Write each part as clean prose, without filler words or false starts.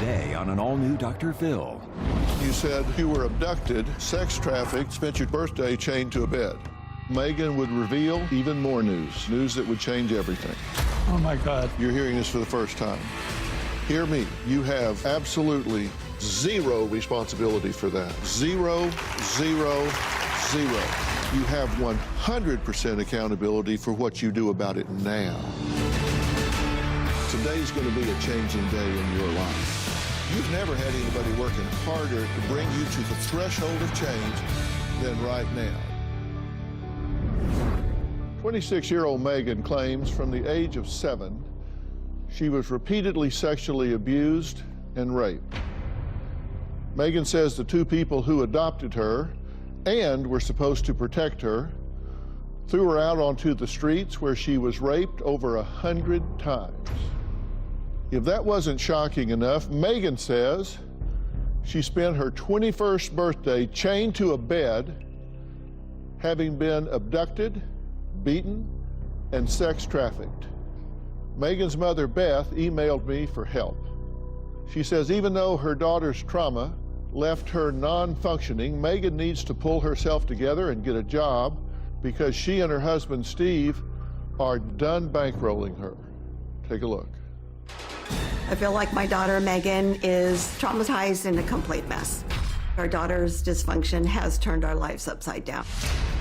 Today on an all-new Dr. Phil. You said you were abducted, sex trafficked, spent your birthday chained to a bed. Megan would reveal even more news that would change everything. Oh my God. You're hearing this for the first time. Hear me, you have absolutely zero responsibility for that. Zero, zero, zero. You have 100% accountability for what you do about it now. Today's going to be a changing day in your life. You've never had anybody working harder to bring you to the threshold of change than right now. 26-year-old Megan claims from the age of 7, she was repeatedly sexually abused and raped. Megan says the two people who adopted her and were supposed to protect her threw her out onto the streets where she was raped over 100 times. If that wasn't shocking enough, Megan says she spent her 21st birthday chained to a bed, having been abducted, beaten, and sex trafficked. Megan's mother, Beth, emailed me for help. She says even though her daughter's trauma left her non-functioning, Megan needs to pull herself together and get a job because she and her husband, Steve, are done bankrolling her. Take a look. I feel like my daughter, Megan, is traumatized and a complete mess. Our daughter's dysfunction has turned our lives upside down.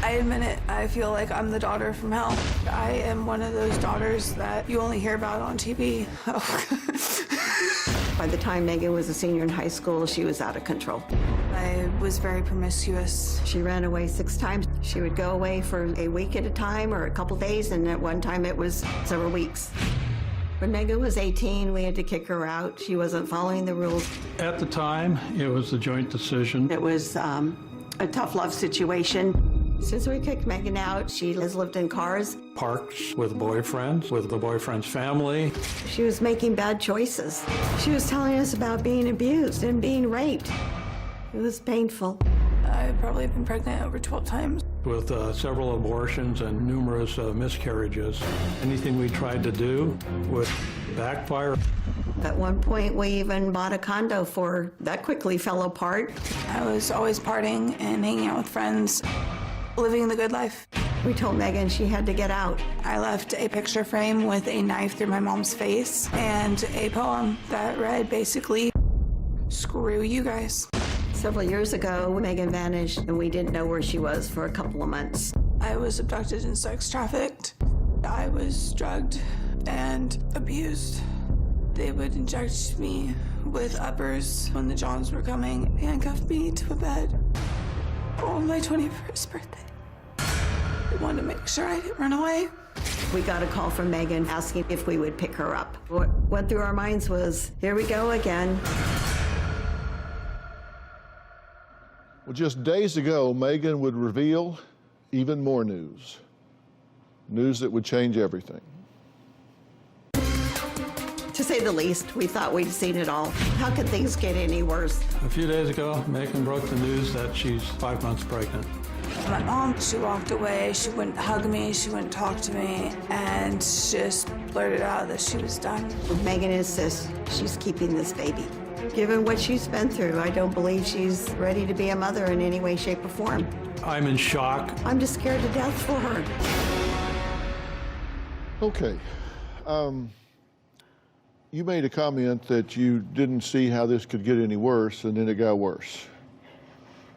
I admit it, I feel like I'm the daughter from hell. I am one of those daughters that you only hear about on TV. By the time Megan was a senior in high school, she was out of control. I was very promiscuous. She ran away 6 times. She would go away for a week at a time or a couple days, and at one time it was several weeks. When Megan was 18, we had to kick her out. She wasn't following the rules. At the time, it was a joint decision. It was a tough love situation. Since we kicked Megan out, she has lived in cars. Parks with boyfriends, with the boyfriend's family. She was making bad choices. She was telling us about being abused and being raped. It was painful. I've probably been pregnant over 12 times. With several abortions and numerous miscarriages. Anything we tried to do would backfire. At one point, we even bought a condo for her. That quickly fell apart. I was always partying and hanging out with friends, living the good life. We told Megan she had to get out. I left a picture frame with a knife through my mom's face and a poem that read basically, "Screw you guys." Several years ago, Megan vanished, and we didn't know where she was for a couple of months. I was abducted and sex trafficked. I was drugged and abused. They would inject me with uppers when the Johns were coming, handcuff me to a bed on my 21st birthday. They wanted to make sure I didn't run away. We got a call from Megan asking if we would pick her up. What went through our minds was, here we go again. Well, just days ago, Megan would reveal even more news. News that would change everything. To say the least, we thought we'd seen it all. How could things get any worse? A few days ago, Megan broke the news that she's 5 months pregnant. My mom, she walked away. She wouldn't hug me. She wouldn't talk to me. And she just blurted out that she was done. Megan insists she's keeping this baby. Given what she's been through, I don't believe she's ready to be a mother in any way, shape, or form. I'm in shock. I'm just scared to death for her. Okay. You made a comment that you didn't see how this could get any worse, and then it got worse.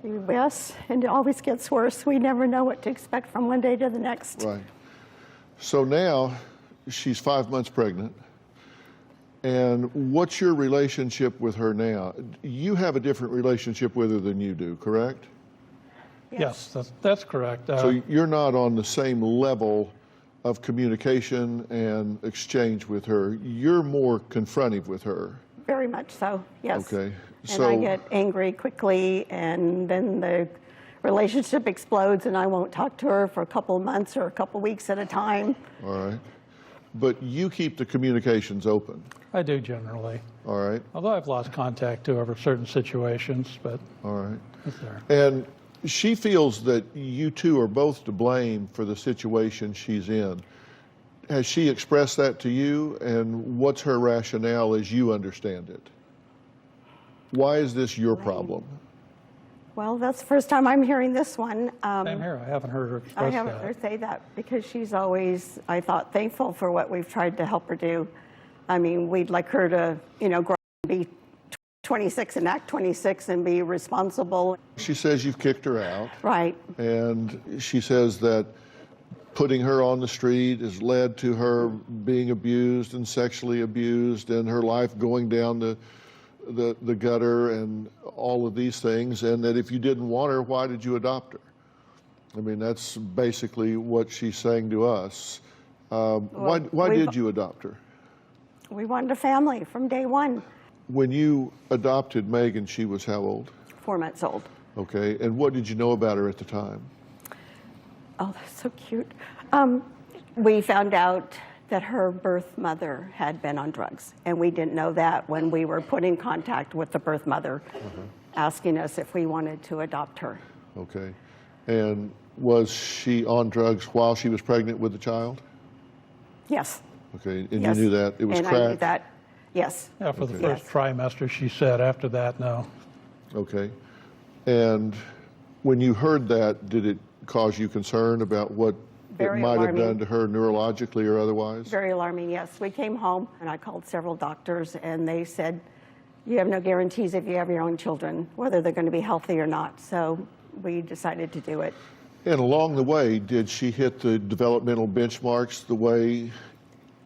Yes, and it always gets worse. We never know what to expect from one day to the next. Right. So now she's 5 months pregnant. And what's your relationship with her now? You have a different relationship with her than you do, correct? Yes, that's correct. So you're not on the same level of communication and exchange with her. You're more confrontive with her. Very much so, yes. Okay. And I get angry quickly, and then the relationship explodes, and I won't talk to her for a couple of months or a couple of weeks at a time. All right. But you keep the communications open. I do generally. All right. Although I've lost contact to her for certain situations, but all right. It's there. And she feels that you two are both to blame for the situation she's in. Has she expressed that to you, and what's her rationale as you understand it? Why is this your problem? Well, that's the first time I'm hearing this one. Same here. I haven't heard her I express haven't heard her that. say that because she's always, I thought, thankful for what we've tried to help her do. I mean, we'd like her to, you know, grow up and be 26 and act 26 and be responsible. She says you've kicked her out. Right. And she says that putting her on the street has led to her being abused and sexually abused and her life going down the gutter and all of these things, and that if you didn't want her, why did you adopt her? I mean, that's basically what she's saying to us. Why did you adopt her? We wanted a family from day one. When you adopted Megan, she was how old? 4 months old. Okay, and what did you know about her at the time? Oh, that's so cute. We found out that her birth mother had been on drugs, and we didn't know that when we were put in contact with the birth mother, asking us if we wanted to adopt her. Okay, and was she on drugs while she was pregnant with the child? Yes. Okay, and Yes. you knew that? It was and crack? I knew that, yes. Yeah, for the Okay. first trimester, she said. After that, no. Okay, and when you heard that, did it cause you concern about what Very it might have alarming. done to her neurologically or otherwise? Very alarming, yes. We came home and I called several doctors and they said, you have no guarantees if you have your own children, whether they're going to be healthy or not. So we decided to do it. And along the way, did she hit the developmental benchmarks the way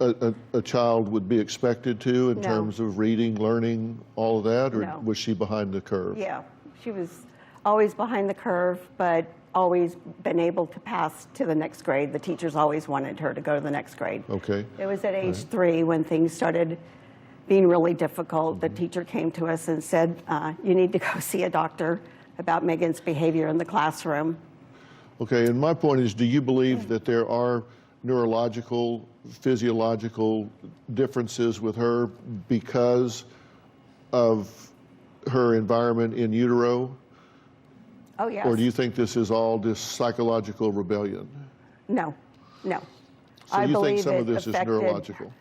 a child would be expected to in No. terms of reading, learning, all of that? Or No. was she behind the curve? Yeah, she was always behind the curve, but always been able to pass to the next grade. The teachers always wanted her to go to the next grade. Okay. It was at age 3 when things started being really difficult. The teacher came to us and said, you need to go see a doctor about Megan's behavior in the classroom. Okay, and my point is, do you believe that there are neurological, physiological differences with her because of her environment in utero? Oh, yes. Or do you think this is all just psychological rebellion? No, no. So I you think believe some of it this is affected neurological?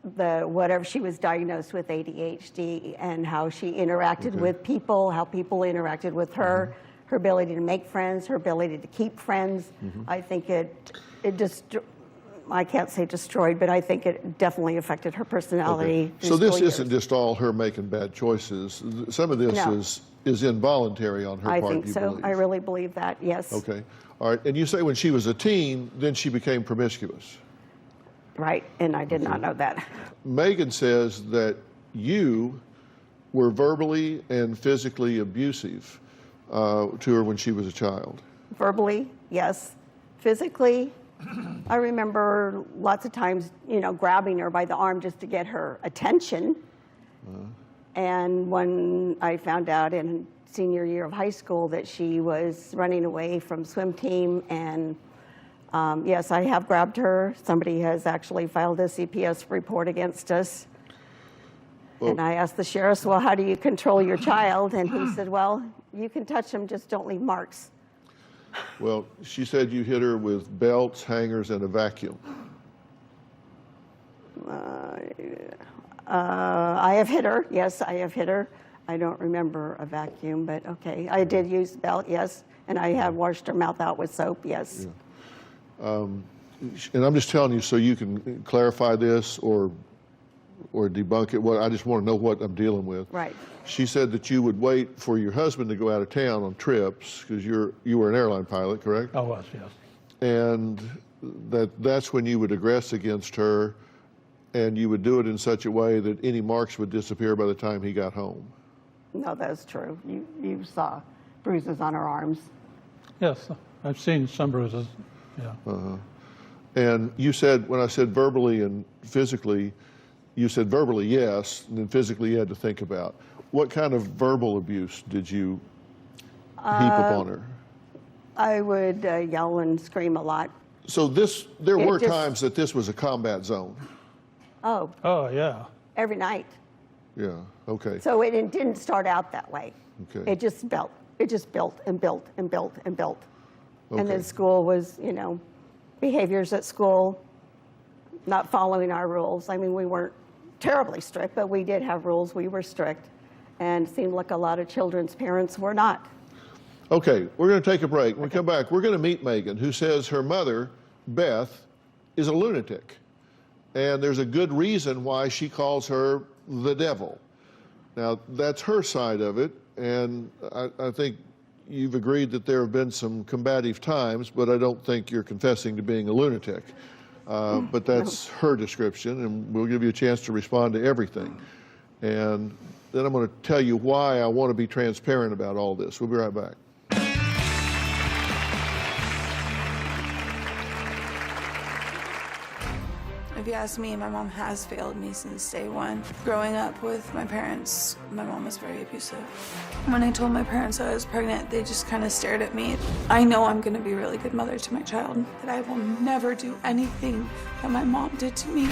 whatever she was diagnosed with ADHD and how she interacted with people, how people interacted with her, her ability to make friends, her ability to keep friends. I think it just, I can't say destroyed, but I think it definitely affected her personality. So through this school isn't years. just all her making bad choices. Some of this No. is involuntary on her I part, think you so. believe? I really believe that, yes. Okay. All right. And you say when she was a teen, then she became promiscuous. Right, and I did not know that. Megan says that you were verbally and physically abusive to her when she was a child. Verbally, yes. Physically, I remember lots of times, you know, grabbing her by the arm just to get her attention. And when I found out in senior year of high school that she was running away from swim team, and yes, I have grabbed her. Somebody has actually filed a CPS report against us. And I asked the sheriff, well, how do you control your child? And he said, well, you can touch them, just don't leave marks. Well, she said you hit her with belts, hangers, and a vacuum. I have hit her. Yes, I have hit her. I don't remember a vacuum, but okay. I did use belt, yes. And I have washed her mouth out with soap, yes. And I'm just telling you so you can clarify this or debunk it. What I just want to know what I'm dealing with. Right. She said that you would wait for your husband to go out of town on trips because you were an airline pilot, correct? I was, yes. And that's when you would aggress against her, and you would do it in such a way that any marks would disappear by the time he got home. No, that's true. You saw bruises on her arms. Yes, I've seen some bruises, yeah. And you said, when I said verbally and physically, you said verbally yes, and then physically you had to think about. What kind of verbal abuse did you heap upon her? I would yell and scream a lot. So there It were just- times that this was a combat zone. Oh, Oh, yeah. every night. Yeah, okay. So it didn't start out that way. Okay. It just built. It just built and built and built and built. And then Okay. school was, you know, behaviors at school, not following our rules. I mean, we weren't terribly strict, but we did have rules. We were strict. And it seemed like a lot of children's parents were not. Okay, we're going to take a break. When we come back, we're going to meet Megan, who says her mother, Beth, is a lunatic. And there's a good reason why she calls her the devil. Now, that's her side of it, and I think you've agreed that there have been some combative times, but I don't think you're confessing to being a lunatic. But that's her description, and we'll give you a chance to respond to everything. And then I'm going to tell you why I want to be transparent about all this. We'll be right back. If you ask me, my mom has failed me since day one. Growing up with my parents, my mom was very abusive. When I told my parents I was pregnant, they just kind of stared at me. I know I'm going to be a really good mother to my child, that I will never do anything that my mom did to me.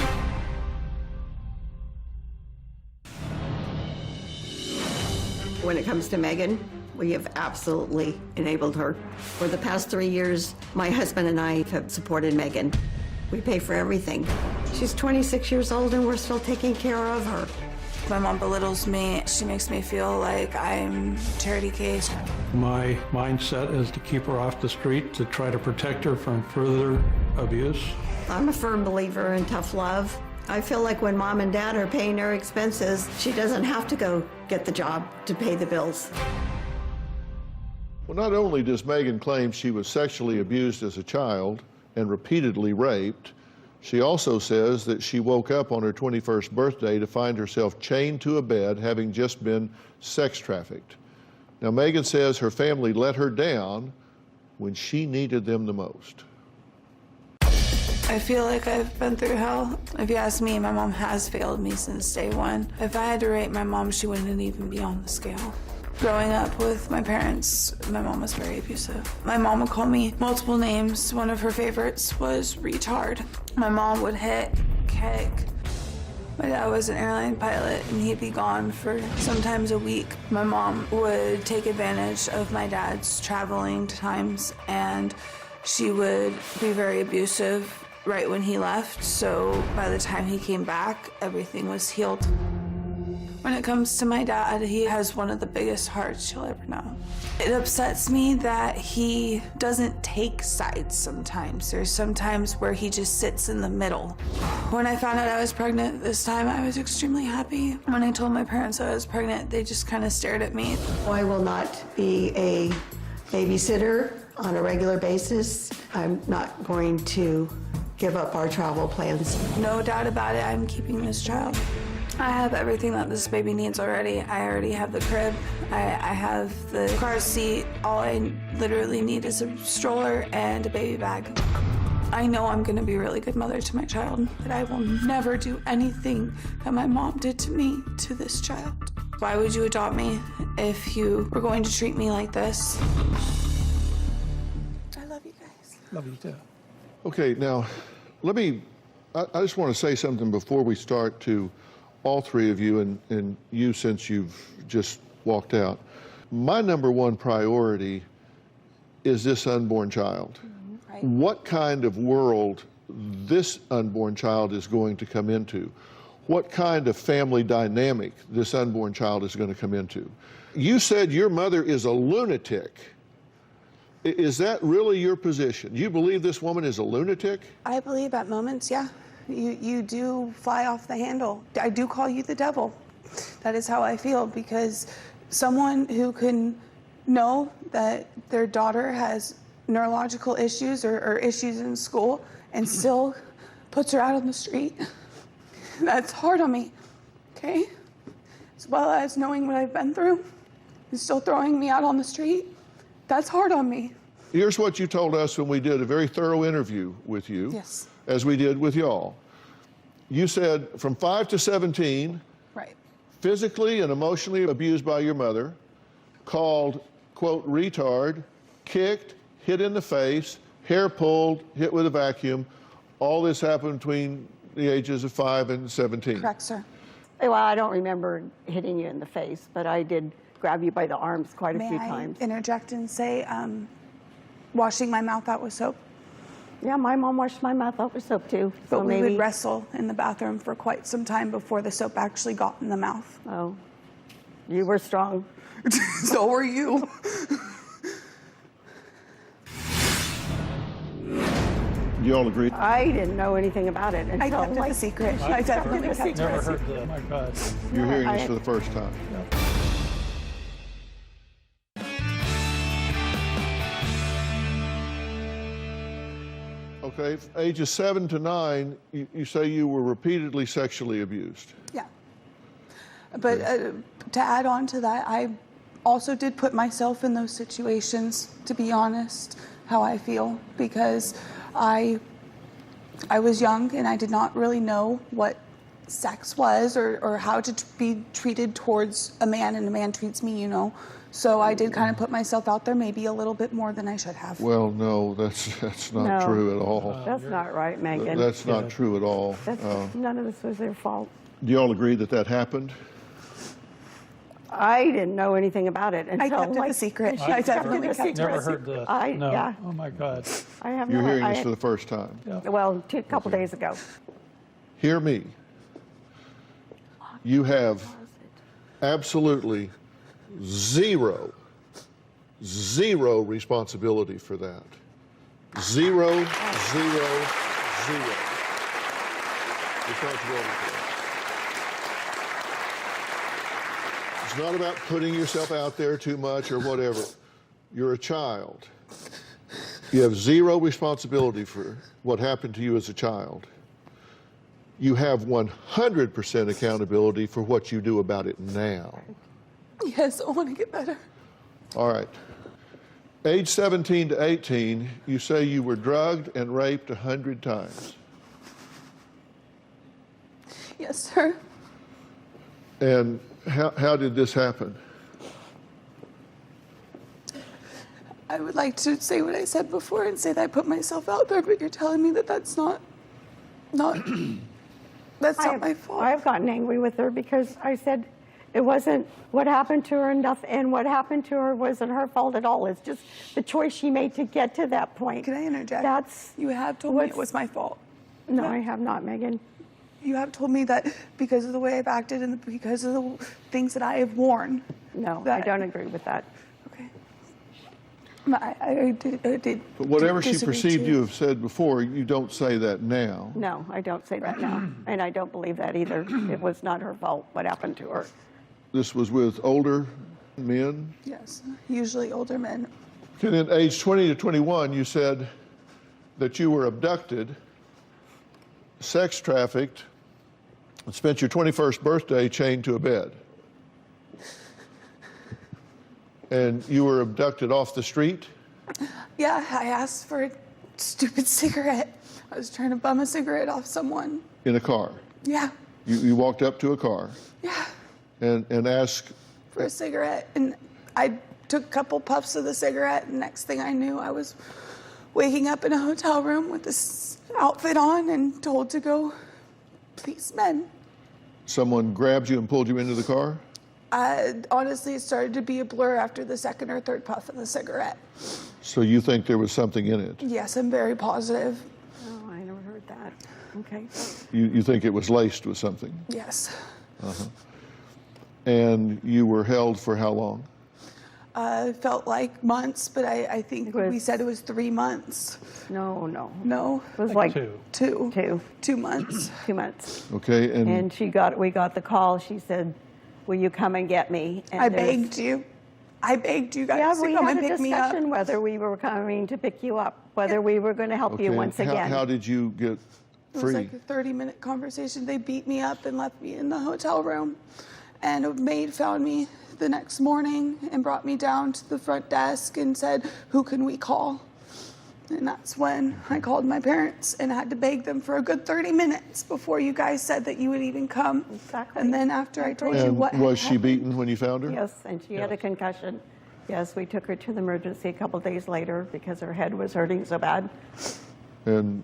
When it comes to Megan, we have absolutely enabled her. For the past 3 years, my husband and I have supported Megan. We pay for everything. She's 26 years old and we're still taking care of her. My mom belittles me. She makes me feel like I'm a charity case. My mindset is to keep her off the street, to try to protect her from further abuse. I'm a firm believer in tough love. I feel like when mom and dad are paying her expenses, she doesn't have to go get the job to pay the bills. Well, not only does Megan claim she was sexually abused as a child and repeatedly raped, she also says that she woke up on her 21st birthday to find herself chained to a bed, having just been sex trafficked. Now, Megan says her family let her down when she needed them the most. I feel like I've been through hell. If you ask me, my mom has failed me since day one. If I had to rate my mom, she wouldn't even be on the scale. Growing up with my parents, my mom was very abusive. My mom would call me multiple names. One of her favorites was retard. My mom would hit, kick. My dad was an airline pilot and he'd be gone for sometimes a week. My mom would take advantage of my dad's traveling times and she would be very abusive right when he left. So by the time he came back, everything was healed. When it comes to my dad, he has one of the biggest hearts you'll ever know. It upsets me that he doesn't take sides sometimes. There's sometimes where he just sits in the middle. When I found out I was pregnant this time, I was extremely happy. When I told my parents I was pregnant, they just kind of stared at me. I will not be a babysitter on a regular basis. I'm not going to give up our travel plans. No doubt about it, I'm keeping this child. I have everything that this baby needs already. I already have the crib. I have the car seat. All I literally need is a stroller and a baby bag. I know I'm gonna be a really good mother to my child, but I will never do anything that my mom did to me to this child. Why would you adopt me if you were going to treat me like this? I love you guys. Love you too. Okay, now, I just want to say something before we start to all three of you, and you since you've just walked out. My number one priority is this unborn child. Right. What kind of world this unborn child is going to come into? What kind of family dynamic this unborn child is going to come into? You said your mother is a lunatic. Is that really your position? You believe this woman is a lunatic? I believe at moments, yeah. You do fly off the handle. I do call you the devil. That is how I feel, because someone who can know that their daughter has neurological issues or issues in school and still puts her out on the street, that's hard on me, okay? As well as knowing what I've been through and still throwing me out on the street, that's hard on me. Here's what you told us when we did a very thorough interview with you. Yes. As we did with y'all. You said from 5 to 17, Right. physically and emotionally abused by your mother, called, quote, retard, kicked, hit in the face, hair pulled, hit with a vacuum. All this happened between the ages of 5 and 17. Correct, sir. Well, I don't remember hitting you in the face, but I did grab you by the arms quite a few May I times. interject and say, washing my mouth out with soap? Yeah, my mom washed my mouth out with soap too. But so we maybe, would wrestle in the bathroom for quite some time before the soap actually got in the mouth. Oh, You were strong. So were you. Do you all agree? I didn't know anything about it until I kept it a secret. I definitely kept it a secret. Oh my God. You're hearing I- this for the first time. Okay, ages 7 to 9, you say you were repeatedly sexually abused. Yeah. But to add on to that, I also did put myself in those situations, to be honest, how I feel, because I was young and I did not really know what sex was or how to be treated towards a man, and a man treats me, you know. So I did kind of put myself out there maybe a little bit more than I should have. Well, no, that's not No. true at all. That's not right, Megan. That's not true at all. None of this was their fault. Do you all agree that that happened? I didn't know anything about it until I kept it a secret. I definitely kept it Never a heard secret. this. No. Yeah. Oh my God. I have You're no. hearing this for the first time. Well, a couple days ago. Hear me. You have absolutely zero responsibility for that. Zero responsibility for that. It's not about putting yourself out there too much or whatever. You're a child. You have zero responsibility for what happened to you as a child. You have 100% accountability for what you do about it now. Yes, I want to get better. All right. Age 17 to 18, you say you were drugged and raped 100 times. Yes, sir. And how did this happen? I would like to say what I said before and say that I put myself out there, but you're telling me that that's not that's not my fault. I've gotten angry with her because I said it wasn't what happened to her, and what happened to her wasn't her fault at all. It's just the choice she made to get to that point. Can I interject? That's You have told me it was my fault. no, I have not, Megan. You have told me that because of the way I've acted and because of the things that I have worn. No, I That- don't agree with that. Okay. I did. But whatever she disagree perceived too. you have said before, you don't say that now. No, I don't say that now, and I don't believe that either. It was not her fault what happened to her. This was with older men. Yes, usually older men. And then age 20 to 21, you said that you were abducted, sex trafficked, and spent your 21st birthday chained to a bed. And you were abducted off the street? Yeah, I asked for a stupid cigarette. I was trying to bum a cigarette off someone. In a car. Yeah, You walked up to a car yeah, and asked, for a cigarette. And I took a couple puffs of the cigarette, and next thing I knew, I was waking up in a hotel room with this outfit on and told to go policemen. someone grabbed you and pulled you into the car? Honestly, it started to be a blur after the second or third puff of the cigarette. So you think there was something in it? Yes, I'm very positive. Oh, I never heard that. Okay. You think it was laced with something? Yes. And you were held for how long? It felt like months, but I think It was- we said it was 3 months. No. No, It was like Two. 2 months. 2 months. Okay, and And we got the call. She said, "Will you come and get me?" And I there's- begged you. I begged you guys Yeah, to we come had and a pick me up. discussion whether we were coming to pick you up, whether we were going to help you okay, once how, again. how did you get It was free? like a 30-minute conversation. They beat me up and left me in the hotel room. And a maid found me the next morning and brought me down to the front desk and said, "Who can we call?" And that's when I called my parents and had to beg them for a good 30 minutes before you guys said that you would even come. Exactly. And then after I told you And what was had she happened- beaten when you found her? Yes, and she had a concussion. Yes, we took her to the emergency a couple days later because her head was hurting so bad. And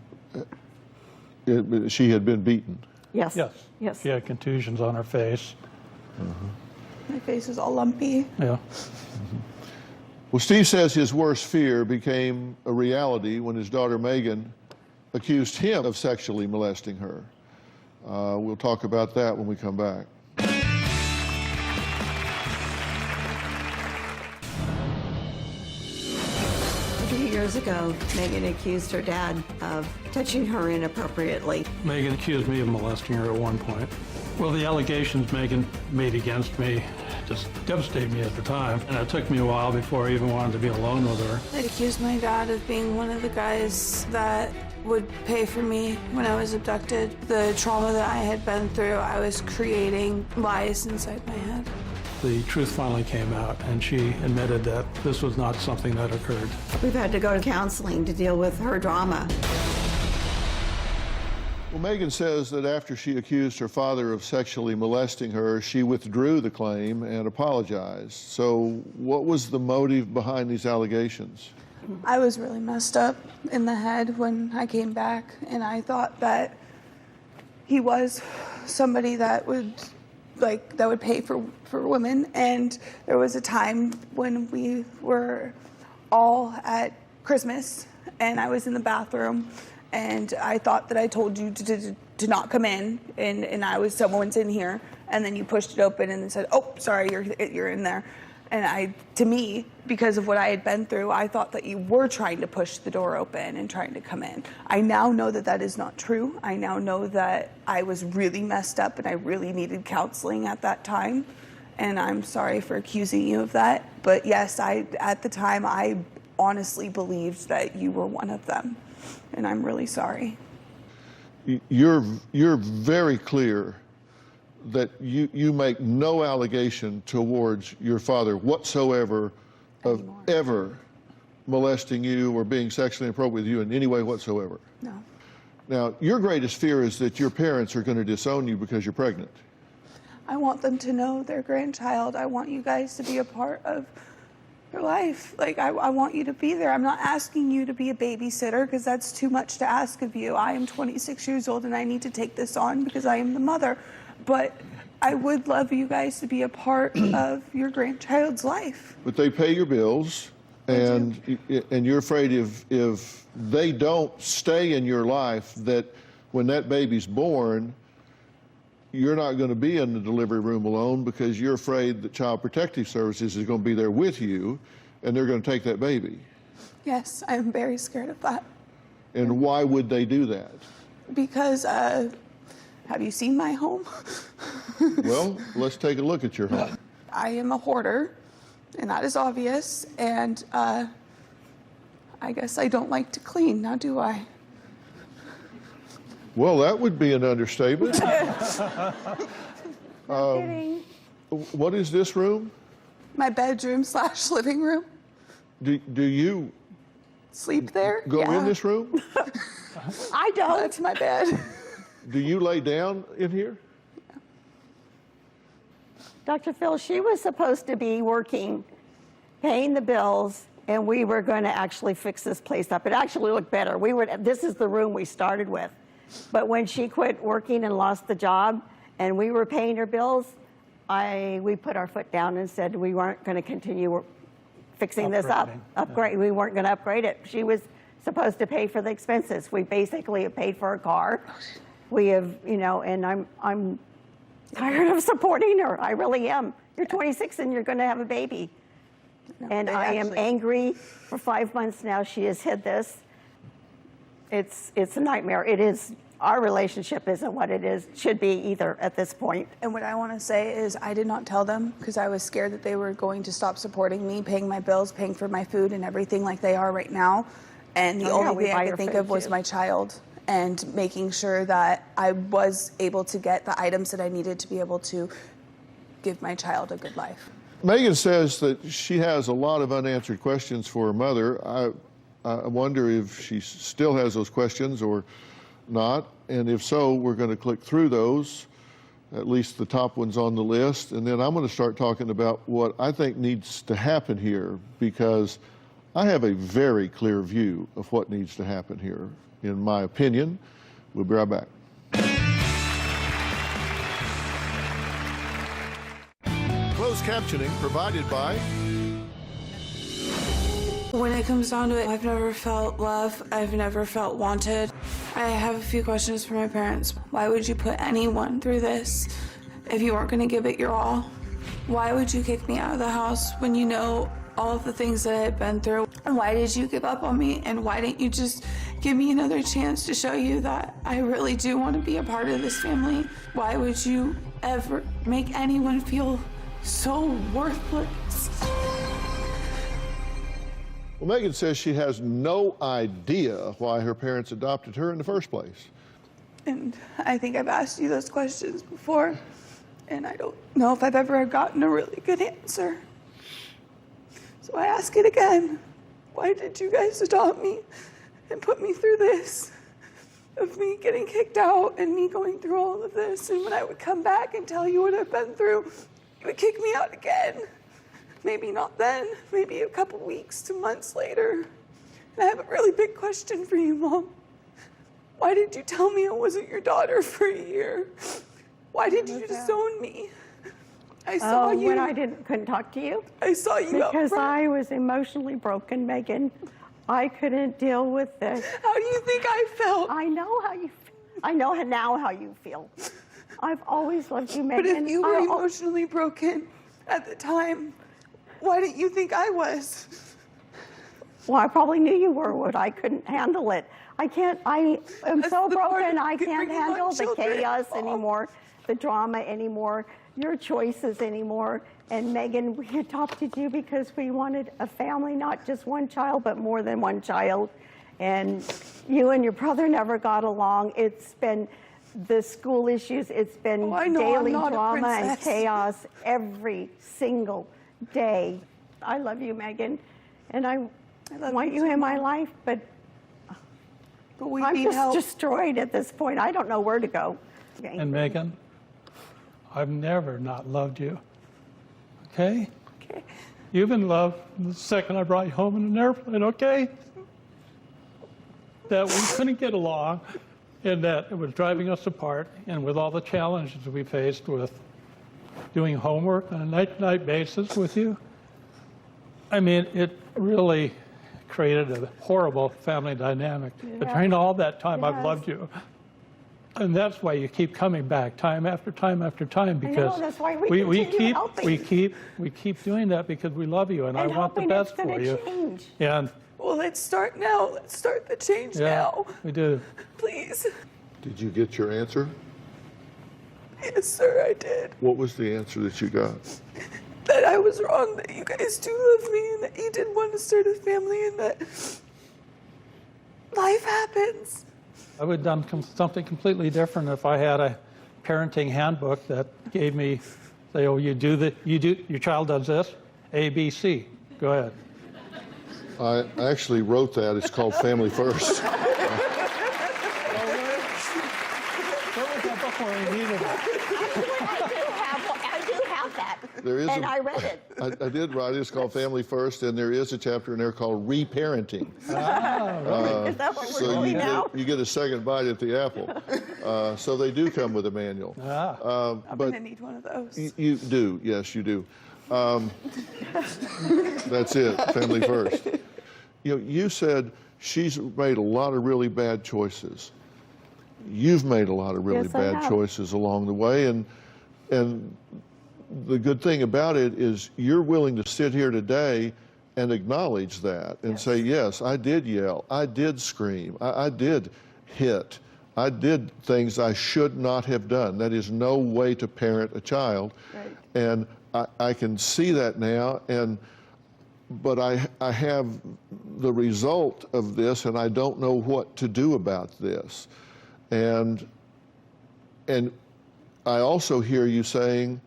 she had been beaten. Yes. Yes. Yes. She had contusions on her face. My face was all lumpy. Yeah. Well, Steve says his worst fear became a reality when his daughter Megan accused him of sexually molesting her. We'll talk about that when we come back. years ago, Megan accused her dad of touching her inappropriately. Megan accused me of molesting her at one point. Well, the allegations Megan made against me just devastated me at the time, and it took me a while before I even wanted to be alone with her. They accused my dad of being one of the guys that would pay for me when I was abducted. The trauma that I had been through, I was creating lies inside my head. The truth finally came out, and she admitted that this was not something that occurred. We've had to go to counseling to deal with her drama. Well, Megan says that after she accused her father of sexually molesting her, she withdrew the claim and apologized. So what was the motive behind these allegations? I was really messed up in the head when I came back, and I thought that he was somebody that would pay for women. And there was a time when we were all at Christmas, and I was in the bathroom, and I thought that I told you to not come in, and someone's in here, and then you pushed it open and said, "Oh, sorry, you're in there." And to me, because of what I had been through, I thought that you were trying to push the door open and trying to come in. I now know that that is not true. I now know that I was really messed up and I really needed counseling at that time. And I'm sorry for accusing you of that. But yes, at the time, I honestly believed that you were one of them. And I'm really sorry. You're very clear that you make no allegation towards your father whatsoever of ever molesting you or being sexually inappropriate with you in any way whatsoever. No. Now, your greatest fear is that your parents are going to disown you because you're pregnant. I want them to know their grandchild. I want you guys to be a part of their life. Like, I want you to be there. I'm not asking you to be a babysitter because that's too much to ask of you. I am 26 years old and I need to take this on because I am the mother. But I would love you guys to be a part of your grandchild's life. But they pay your bills, and you're afraid if they don't stay in your life, that when that baby's born, you're not going to be in the delivery room alone because you're afraid that Child Protective Services is going to be there with you, and they're going to take that baby. Yes, I'm very scared of that. And why would they do that? Because, have you seen my home? Well, let's take a look at your home. I am a hoarder, and that is obvious, and I guess I don't like to clean, now do I? Well, that would be an understatement. Kidding. What is this room? My bedroom / living room. Do you Sleep there? go Yeah. in this room? I don't. That's my bed. Do you lay down in here? Dr. Phil, she was supposed to be working, paying the bills, and we were going to actually fix this place up. It actually looked better. This is the room we started with. But when she quit working and lost the job, and we were paying her bills, we put our foot down and said we weren't going to continue fixing this up. We weren't going to upgrade it. She was supposed to pay for the expenses. We basically have paid for a car. We have, and I'm tired of supporting her. I really am. You're 26 and you're going to have a baby. And I am angry. For 5 months now, she has hid this. It's a nightmare. It is. Our relationship isn't what it should be either at this point. And what I want to say is I did not tell them because I was scared that they were going to stop supporting me, paying my bills, paying for my food and everything like they are right now. And the only thing I could think of was my child and making sure that I was able to get the items that I needed to be able to give my child a good life. Megan says that she has a lot of unanswered questions for her mother. I wonder if she still has those questions or not, and if so, we're going to click through those, at least the top ones on the list, and then I'm going to start talking about what I think needs to happen here, because I have a very clear view of what needs to happen here, in my opinion. We'll be right back. Closed captioning provided by... When it comes down to it, I've never felt love. I've never felt wanted. I have a few questions for my parents. Why would you put anyone through this if you weren't going to give it your all? Why would you kick me out of the house when you know all of the things that I had been through. And why did you give up on me? And why didn't you just give me another chance to show you that I really do want to be a part of this family? Why would you ever make anyone feel so worthless? Well, Megan says she has no idea why her parents adopted her in the first place. And I think I've asked you those questions before, and I don't know if I've ever gotten a really good answer. So I ask it again. Why did you guys adopt me and put me through this? Of me getting kicked out and me going through all of this, and when I would come back and tell you what I've been through, you would kick me out again. Maybe not then, maybe a couple weeks to months later. And I have a really big question for you, Mom. Why did you tell me I wasn't your daughter for a year? Why did you disown me? I saw you. When I couldn't talk to you? I saw you out Because front. I was emotionally broken, Megan. I couldn't deal with this. How do you think I felt? I know how you feel. I know now how you feel. I've always loved you, Megan. But if you were emotionally broken at the time, why didn't you think I was? Well, I probably knew you were, but I couldn't handle it. I am That's so the part broken, of I can't bringing up handle the children, chaos Mom. anymore, the drama anymore, your choices anymore. And Megan, we adopted you because we wanted a family, not just one child, but more than one child. And you and your brother never got along. It's been the school issues, it's been I know, daily I'm not a drama and princess. chaos every single day. I love you, Megan, and I want you in my life, but we I'm need just help. destroyed at this point. I don't know where to go. Okay. And Megan, I've never not loved you. Okay? Okay. You've been loved the second I brought you home in an airplane, okay? That we couldn't get along and that it was driving us apart, and with all the challenges we faced with doing homework on a night-to-night basis with you, I mean, it really created a horrible family dynamic. But during all that time, I've loved you. And that's why you keep coming back time after time after time, because that's why we continue helping. we keep doing that because we love you, and I want the hoping best it's gonna for you. change. And Well, let's start now. Let's start the change yeah, now. we do. Please. Did you get your answer? Yes, sir, I did. What was the answer that you got? That I was wrong, that you guys do love me, and that you did want to start a family, and that life happens. I would have done something completely different if I had a parenting handbook that gave me, say, oh, your child does this, A, B, C. Go ahead. I actually wrote that. It's called Family First. Where was that book when we needed it? I do have that. There is And I read it. I did write it. It's called Family First, and there is a chapter in there called Reparenting. Is that what we're So doing now? you get a second bite at the apple. So they do come with a manual. I'm But going to need one of those. you do, yes, you do. That's it, Family First. You said she's made a lot of really bad choices. You've made a lot of really Yes, I bad have. choices along the way, and the good thing about it is you're willing to sit here today and acknowledge that and say, yes, I did yell, I did scream, I did hit, I did things I should not have done. That is no way to parent a child. Right. And I can see that now, but I have the result of this, and I don't know what to do about this. And I also hear you saying,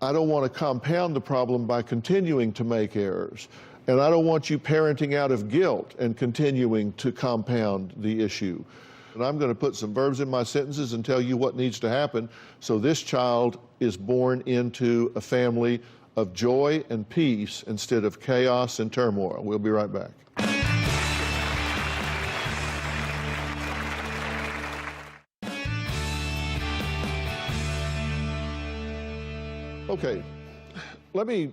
I don't want to compound the problem by continuing to make errors. And I don't want you parenting out of guilt and continuing to compound the issue. And I'm going to put some verbs in my sentences and tell you what needs to happen so this child is born into a family of joy and peace instead of chaos and turmoil. We'll be right back. Okay, let me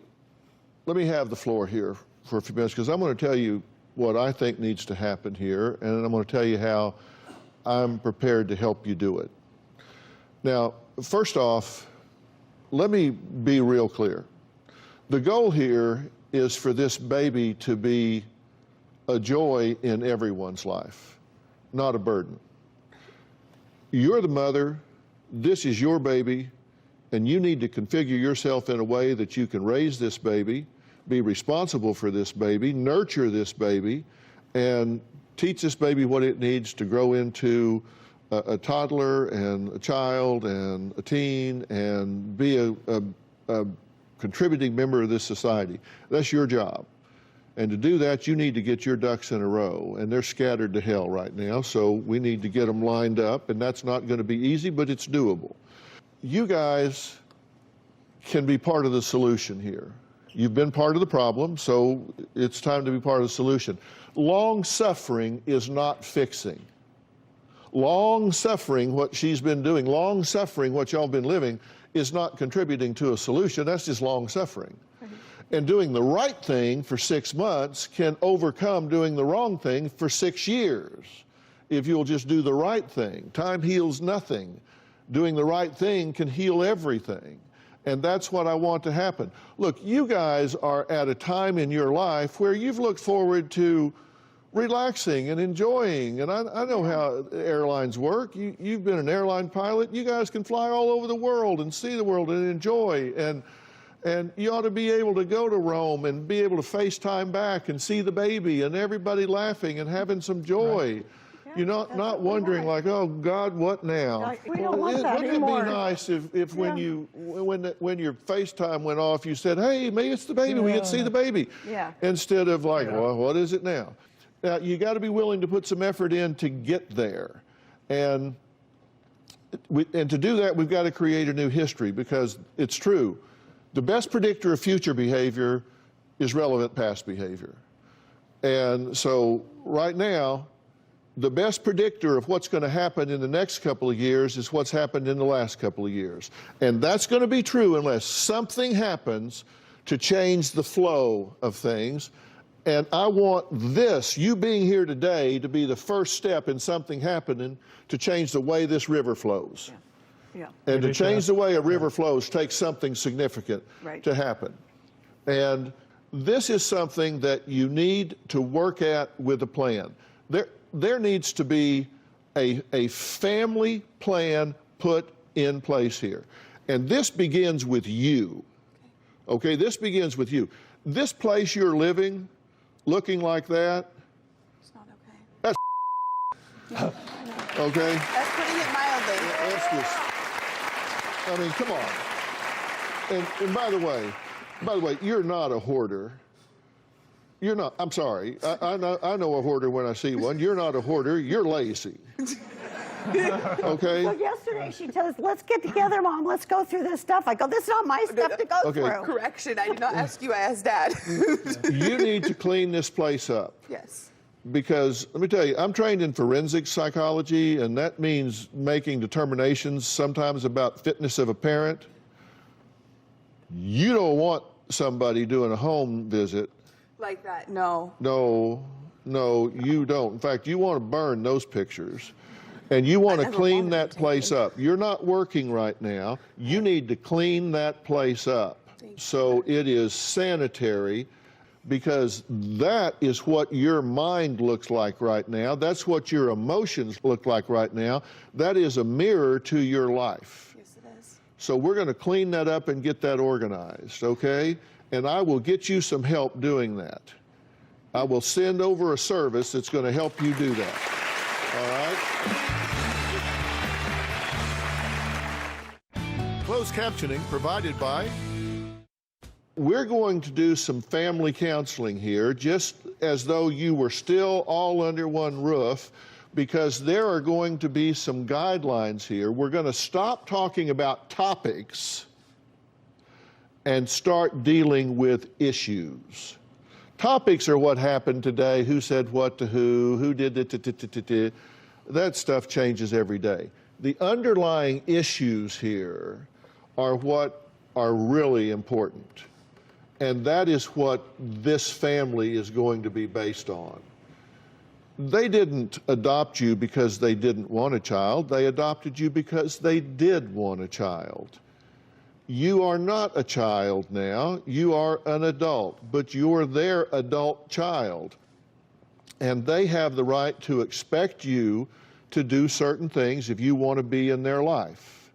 have the floor here for a few minutes because I'm going to tell you what I think needs to happen here, and I'm going to tell you how I'm prepared to help you do it. Now, first off, let me be real clear. The goal here is for this baby to be a joy in everyone's life, not a burden. You're the mother, this is your baby, and you need to configure yourself in a way that you can raise this baby, be responsible for this baby, nurture this baby, and teach this baby what it needs to grow into a toddler and a child and a teen and be a contributing member of this society. That's your job. And to do that, you need to get your ducks in a row. And they're scattered to hell right now, so we need to get them lined up. And that's not going to be easy, but it's doable. You guys can be part of the solution here. You've been part of the problem, so it's time to be part of the solution. Long suffering is not fixing. Long suffering, what she's been doing, long suffering, what y'all been living, is not contributing to a solution. That's just long suffering. And doing the right thing for 6 months can overcome doing the wrong thing for 6 years. If you'll just do the right thing. Time heals nothing. Doing the right thing can heal everything. And that's what I want to happen. Look, you guys are at a time in your life where you've looked forward to relaxing and enjoying. And I know how airlines work. You've been an airline pilot. You guys can fly all over the world and see the world and enjoy. And you ought to be able to go to Rome and be able to FaceTime back and see the baby and everybody laughing and having some joy. Right. You're not wondering like, oh God, what now? We don't want that anymore. Wouldn't it be nice if when your FaceTime went off, you said, hey, maybe it's the baby, we get to see the baby. Yeah. Instead of like, well, what is it now? Now, you got to be willing to put some effort in to get there. And to do that, we've got to create a new history, because it's true. The best predictor of future behavior is relevant past behavior. And so right now, the best predictor of what's going to happen in the next couple of years is what's happened in the last couple of years. And that's going to be true unless something happens to change the flow of things. And I want this, you being here today, to be the first step in something happening to change the way this river flows. Yeah. And to change the way a river flows takes something significant to happen. And this is something that you need to work at with a plan. There needs to be a family plan put in place here. And this begins with you. Okay, this begins with you. This place you're living, looking like that. It's not okay. That's okay? That's putting it mildly. That's just, I mean, come on. And by the way, you're not a hoarder. You're not, I'm sorry, I know a hoarder when I see one. You're not a hoarder, you're lazy. Okay? So yesterday she tells us, let's get together, Mom, let's go through this stuff. I go, this is not my stuff to go through. Correction, I did not ask you, I asked Dad. You need to clean this place up. Yes. Because, let me tell you, I'm trained in forensic psychology, and that means making determinations sometimes about fitness of a parent. You don't want somebody doing a home visit. Like that, no. No, you don't. In fact, you want to burn those pictures. And you want to clean that place up. You're not working right now. You need to clean that place up so it is sanitary, because that is what your mind looks like right now. That's what your emotions look like right now. That is a mirror to your life. Yes, it is. So we're going to clean that up and get that organized, okay? And I will get you some help doing that. I will send over a service that's going to help you do that. All right? Closed captioning provided by... We're going to do some family counseling here, just as though you were still all under one roof, because there are going to be some guidelines here. We're going to stop talking about topics and start dealing with issues. Topics are what happened today, who said what to who did it, that stuff changes every day. The underlying issues here are what are really important. And that is what this family is going to be based on. They didn't adopt you because they didn't want a child. They adopted you because they did want a child. You are not a child now. You are an adult, but you're their adult child. And they have the right to expect you to do certain things if you want to be in their life.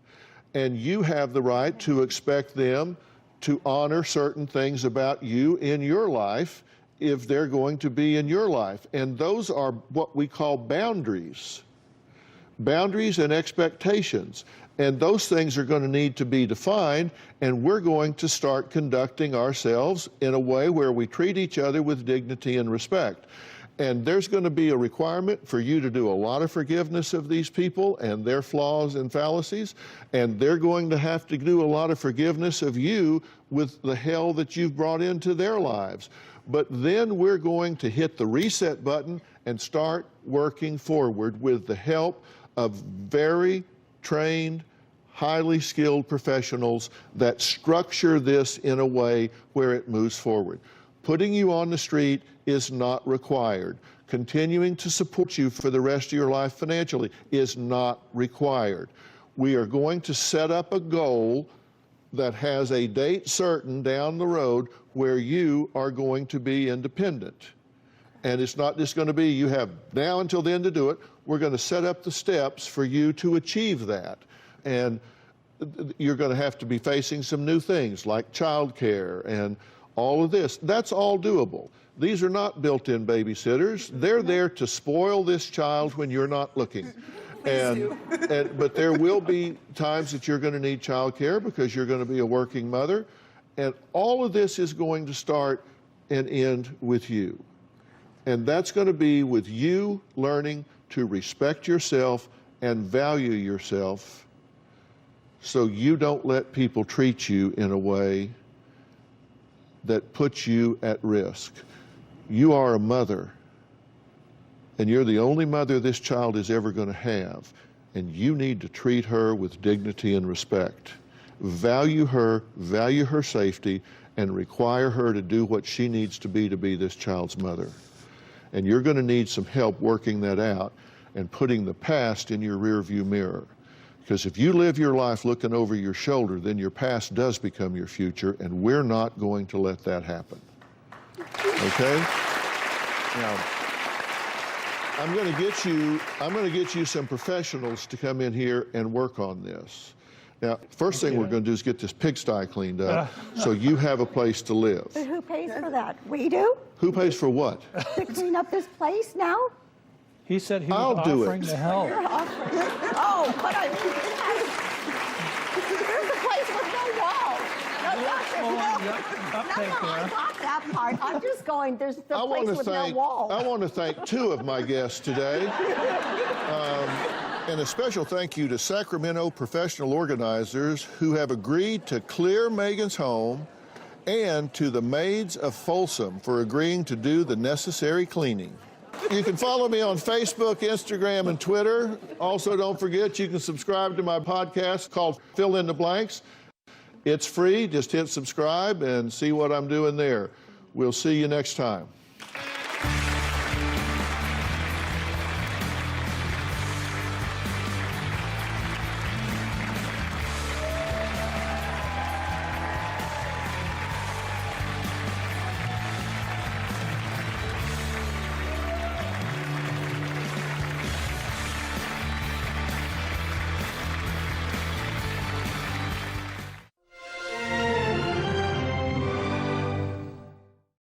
And you have the right to expect them to honor certain things about you in your life if they're going to be in your life. And those are what we call boundaries. Boundaries and expectations. And those things are going to need to be defined, and we're going to start conducting ourselves in a way where we treat each other with dignity and respect. And there's going to be a requirement for you to do a lot of forgiveness of these people and their flaws and fallacies, and they're going to have to do a lot of forgiveness of you with the hell that you've brought into their lives. But then we're going to hit the reset button and start working forward with the help of very trained, highly skilled professionals that structure this in a way where it moves forward. Putting you on the street is not required. Continuing to support you for the rest of your life financially is not required. We are going to set up a goal that has a date certain down the road where you are going to be independent. And it's not just going to be you have now until then to do it. We're going to set up the steps for you to achieve that. And you're going to have to be facing some new things like childcare and all of this. That's all doable. These are not built-in babysitters. They're there to spoil this child when you're not looking. But there will be times that you're going to need childcare because you're going to be a working mother. And all of this is going to start and end with you. And that's going to be with you learning to respect yourself and value yourself so you don't let people treat you in a way that puts you at risk. You are a mother, and you're the only mother this child is ever going to have, and you need to treat her with dignity and respect. Value her safety, and require her to do what she needs to be this child's mother. And you're going to need some help working that out and putting the past in your rearview mirror. Because if you live your life looking over your shoulder, then your past does become your future, and we're not going to let that happen. Okay? Now, I'm going to get you some professionals to come in here and work on this. Now, first thing we're going to do is get this pigsty cleaned up so you have a place to live. But who pays for that? We do? Who pays for what? To clean up this place now? He said he was I'll do offering it. to help. You're offering. Oh, but I mean, here's a place with no walls. I got that part. I'm just going, there's the place with no walls. I want to thank two of my guests today. And a special thank you to Sacramento professional organizers who have agreed to clear Megan's home, and to the Maids of Folsom for agreeing to do the necessary cleaning. You can follow me on Facebook, Instagram, and Twitter. Also, don't forget you can subscribe to my podcast called Fill in the Blanks. It's free. Just hit subscribe and see what I'm doing there. We'll see you next time.